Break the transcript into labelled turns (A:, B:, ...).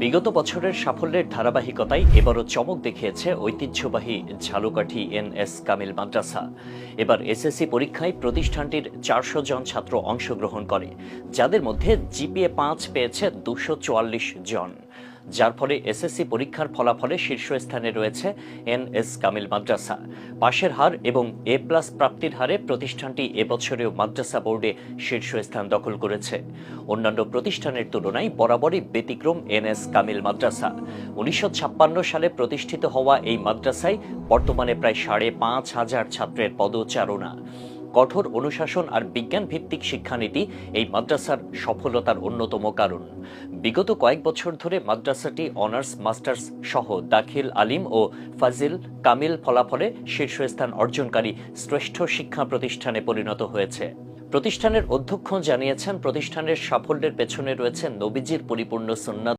A: বিগত বছরের সাফল্যের ধারাবাহিকতায় এবারও চমক দেখিয়েছে ঐতিহ্যবাহী ঝালকাঠি এনএস কামিল মাদ্রাসা। এবার এসএসসি পরীক্ষায় প্রতিষ্ঠানটির ৪০০ জন ছাত্র অংশগ্রহণ করে, যাদের মধ্যে জিপিএ ৫ পেয়েছে ২৪৪ জন, যার ফলে এসএসসি পরীক্ষার ফলাফলে শীর্ষস্থানে রয়েছে এনএস কামিল মাদ্রাসা। পাশের হার এবং এ+ প্রাপ্তির হারে প্রতিষ্ঠানটি এবছরেও মাদ্রাসা বোর্ডে শীর্ষস্থান দখল করেছে। অন্যান্য প্রতিষ্ঠানের তুলনায় বরাবরই ব্যতিক্রম এনএস কামিল মাদ্রাসা। ১৯৫৬ সালে প্রতিষ্ঠিত হওয়া এই মাদ্রাসায় বর্তমানে প্রায় ৫,৫০০ ছাত্রের পদচারণা। কঠোর অনুশাসন আর বিজ্ঞান ভিত্তিক শিক্ষানীতি এই মাদ্রাসার সফলতার অন্যতম কারণ। বিগত কয়েক বছর ধরে মাদ্রাসাটি অনার্স, মাস্টার্স সহ দাখিল, আলিম ও ফাজিল, কামিল ফলাফলে শীর্ষস্থান অর্জনকারী শ্রেষ্ঠ শিক্ষা প্রতিষ্ঠানে পরিণত হয়েছে। প্রতিষ্ঠানের অধ্যক্ষ জানিয়েছেন, প্রতিষ্ঠানের সাফল্যের পেছনে রয়েছে নবীজির পরিপূর্ণ সুন্নাত